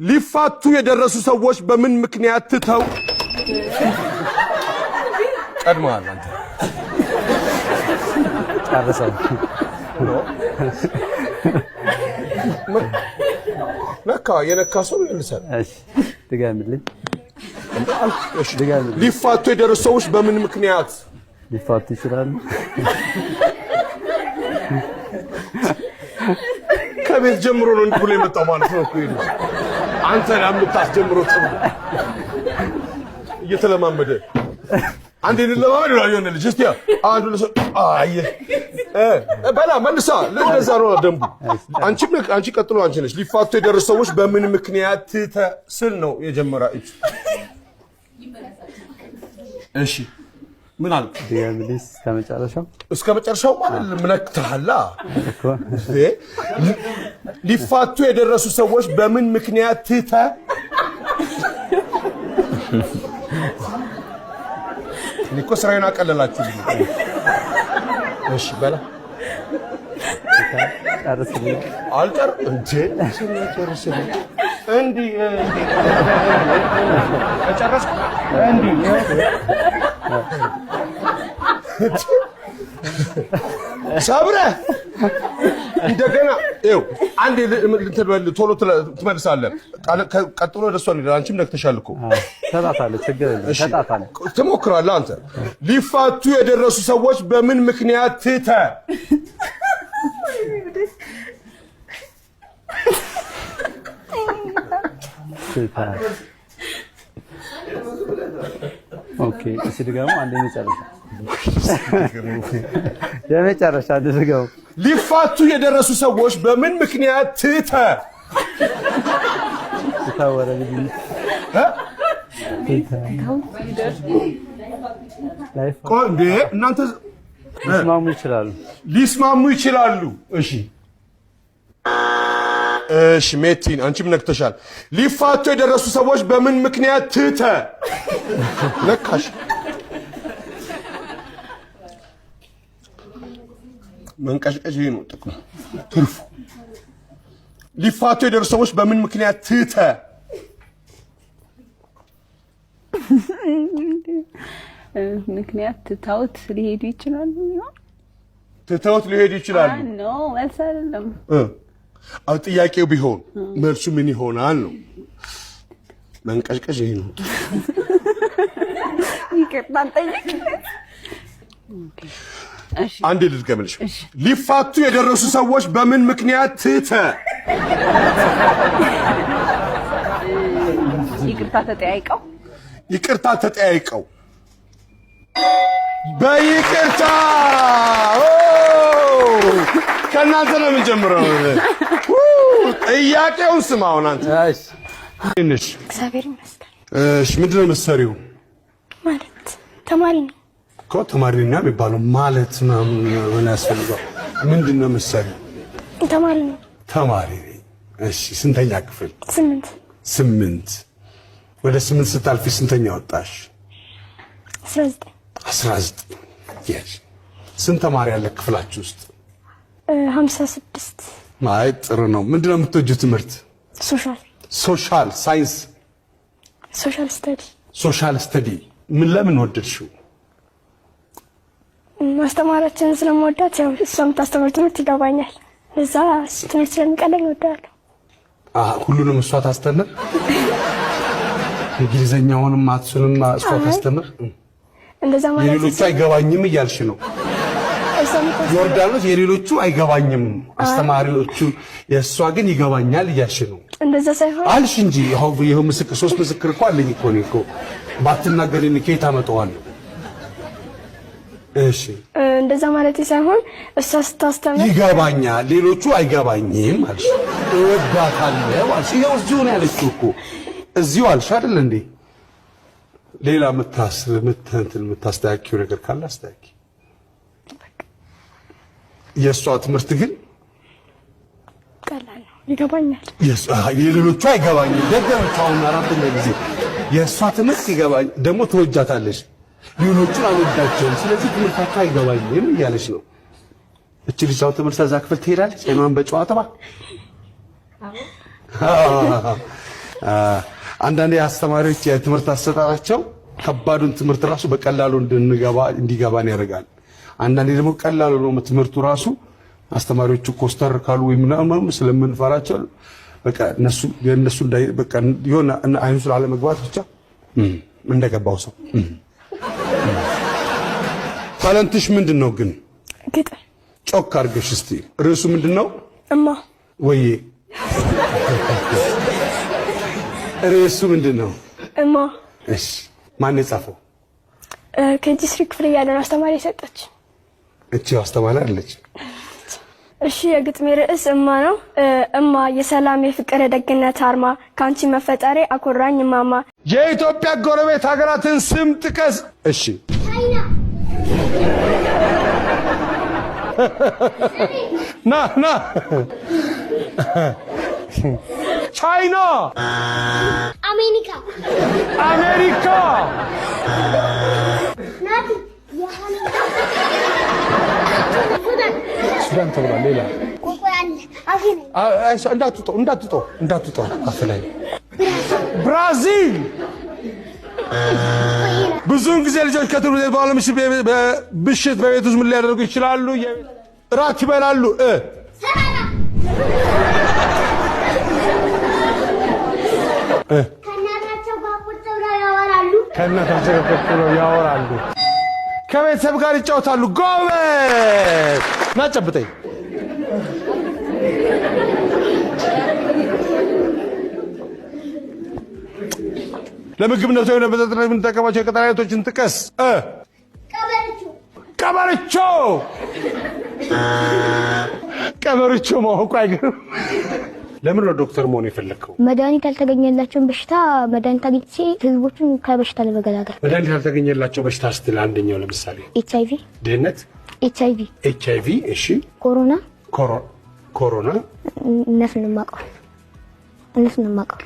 ሊፋቱ የደረሱ ሰዎች በምን ምክንያት ትተው ቀድመዋል? አንተ ጨርሰው ነካ የነካ ሰው ይልሰል። እሺ ድጋምልኝ። እሺ ድጋምልኝ። ሊፋቱ የደረሱ ሰዎች በምን ምክንያት ሊፋቱ ይችላሉ? ከቤት ጀምሮ ነው እንዲህ ብሎ የመጣው ማለት ነው እኮ ይልስ አንተ ለምታስጀምረው እየተለማመደ አንዴ ለማመድ ነው ያለው ልጅ እስቲ አንዱ አየ በላ መልሳ ለዛ ነው ደንቡ። አንቺ ቀጥሎ አንቺ ነሽ። ሊፋቱ የደረሱ ሰዎች በምን ምክንያት ስል ነው የጀመራ እቺ። እሺ ምን አልክ? ዲያብሊስ እስከ መጨረሻው ማለት ምንክታላ ሊፋቱ የደረሱ ሰዎች በምን ምክንያት ኒኮ ስራዬን አቀለላችሁልኝ። እሺ በላ ጨርስልኝ። አልጨር እንዴ ጨርስልኝ። እንዲ ጨረስኩ እንዲ ሰብረ እንደገና ይኸው አንዴ ቶሎ ትመልሳለህ። ቀጥሎ ደሷ ነው። አንቺም ነክተሻል እኮ ተጣጣለች። ችግር የለም ተጣጣለች። ትሞክራለህ አንተ። ሊፋቱ የደረሱ ሰዎች በምን ምክንያት ኦኬ እሺ ድጋሙ አንዴ የመጨረሻ ድጋሙ ሊፋቱ የደረሱ ሰዎች በምን ምክንያት ተወረ ልጅ ቆንዴ እናንተ ሊስማሙ ይችላሉ። እሺ ሜቲን አንቺም ነክተሻል። ሊፋቱ የደረሱ ሰዎች በምን ምክንያት ነካሽ? መንቀሽቀሽ ይሄ ነው ጥቅሙ ትርፉ። ሊፋቱ የደረሱ ሰዎች በምን ምክንያት ምክንያት ትተውት ሊሄዱ ይችላሉ። ትተውት ሊሄዱ ይችላሉ ነው መልስ አይደለም። አው ጥያቄው ቢሆን መልሱ ምን ይሆናል ነው። መንቀሽቀሽ ይሄ ነው። ይቀጣን ጠይቅ። እሺ አንዴ ልድገምልሽ። ሊፋቱ የደረሱ ሰዎች በምን ምክንያት ይቅርታ ተጠያይቀው በይቅርታ ከእናንተ ነው የምንጀምረው። ጥያቄውን ስማውን አንተ። እሺ እግዚአብሔር ይመስገን። እሺ ምንድን ነው የምትሰሪው? ማለት ተማሪ ነው እኮ። ተማሪ ነኝ የሚባለው ማለት ምን ያስፈልጋል? ምንድን ነው የምትሰሪው? ተማሪ ነው። ተማሪ ነኝ። እሺ ስንተኛ ክፍል? 8 ወደ 8 ስታልፊ ስንተኛ ወጣሽ? 19 ይሄ ስንት ተማሪ ያለ ክፍላችሁ ውስጥ? 56 ማይ ጥሩ ነው። ምንድነው የምትወጂው ትምህርት? ሶሻል ሳይንስ፣ ሶሻል ስተዲ። ምን ለምን ወደድሽው? ማስተማራችንን ስለምወዳት ያው እሷ የምታስተምር ትምህርት ይገባኛል። እዛ ትምህርት ስለሚቀለኝ እወዳለሁ። ሁሉንም እሷ ታስተምር? እንግሊዘኛውንም ማትሱንም እሷ ታስተምር? እንደዛ ማለት የሌሎቹ አይገባኝም እያልሽ ነው? ዮርዳኖስ የሌሎቹ አይገባኝም አስተማሪዎቹ የእሷ ግን ይገባኛል እያልሽ ነው? እንደዛ ሳይሆን አልሽ እንጂ ይኸው ምስክር 3 ምስክር እኮ አለኝ እኮ ነው እኮ ባትናገሪኝ ከየት አመጣዋለሁ? እሺ እንደዛ ማለት ሳይሆን እሷ ስታስተምር ይገባኛል ሌሎቹ አይገባኝም አልሽ። እወዳታለሁ አልሽ። ይኸው እዚሁ ነው ያለችው እኮ እዚሁ አልሽ አይደል እንዴ? ሌላ የምታስተካክዪው ነገር ካለ አስተካኪ። የእሷ ትምህርት ግን ቀላል ነው ይገባኛል። የሌሎቹ አይገባኝም። ደገመች አሁን 4ኛ ጊዜ። የእሷ ትምህርት ይገባኝ ደግሞ ትወጃታለሽ። ሌሎቹን አልወዳቸውም ስለዚህ ትምህርታቸው አይገባኝም እያለች ነው። እቺ ልጅ አሁን ትምህርት እዛ ክፍል ትሄዳለች። አይኗን በጨዋታ አንዳንዴ አስተማሪዎች የትምህርት አሰጣጣቸው ከባዱን ትምህርት ራሱ በቀላሉ እንዲገባን ያደርጋል። አንዳንዴ ደግሞ ቀላሉ ነው ትምህርቱ ራሱ አስተማሪዎቹ ኮስተር ካሉ ወይ ምናምን ስለምንፈራቸው በቃ የነሱ በቃ የሆነ አይኑ ስላለ መግባት ብቻ እንደገባው ሰው ታለንትሽ ምንድነው ግን? ግጥም ጮክ አድርገሽ እስቲ ርዕሱ ምንድነው? እማ ወይ ርዕሱ ምንድነው? እማ እሺ ማን የጻፈው? ከጂስሪ ክፍል እያለን አስተማሪ ሰጠች። እቺ አስተማሪ አለች። እሺ የግጥሜ ርዕስ እማ ነው። እማ የሰላም የፍቅር የደግነት አርማ ካንቺ መፈጠሬ አኮራኝ ማማ። የኢትዮጵያ ጎረቤት ሀገራትን ስም ጥቀስ። እሺ ና ቻይና፣ አሜሪካ ሱዳን ተብሏል። ሌላ እንዳትውጣው አፍ ላይ ብራዚል። ብዙውን ጊዜ ልጆች ከትምህርት ቤት በኋላ ብሽት በቤት ውስጥ ምን ሊያደርጉ ይችላሉ? እራት ይበላሉ። ከእናታቸው ጋር ቁጭ ብለው ያወራሉ። ከቤተሰብ ጋር ይጫወታሉ። ጎበዝ ና ጨብጠኝ። ለምግብነት ወይም ለመጠጥነት የምንጠቀማቸው የቅጠል አይነቶችን ጥቀስ። ቀበርቾ ማወቁ አይገርም። ለምን ነው ዶክተር መሆን የፈለከው? መድኃኒት ያልተገኘላቸውን በሽታ መድኃኒት አግኝቼ ህዝቦችን ከበሽታ ለመገላገል። መድኃኒት ያልተገኘላቸው በሽታ ስትል አንደኛው ለምሳሌ ኤችአይቪ፣ ድህነት፣ ኤችአይቪ። እሺ ኮሮና እነሱን ማቀው።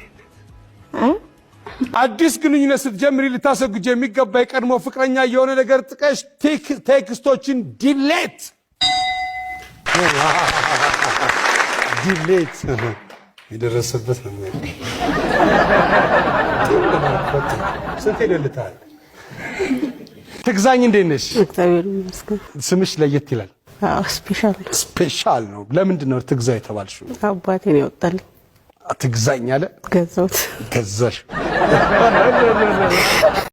አዲስ ግንኙነት ስትጀምሪ ልታሰጉጅ የሚገባ የቀድሞ ፍቅረኛ የሆነ ነገር ጥቀሽ። ቴክስቶችን ዲሌት የደረሰበት ነው። ስንት ሄደልታል? ትግዛኝ እንዴት ነሽ? እግዚአብሔር ይመስገን። ስምሽ ለየት ይላል። ስፔሻል ነው። ለምንድን ነው ትግዛ የተባልሽው? አባቴ ነው ያወጣልኝ። ትግዛኝ አለ። ገዛሁት። ገዛሽ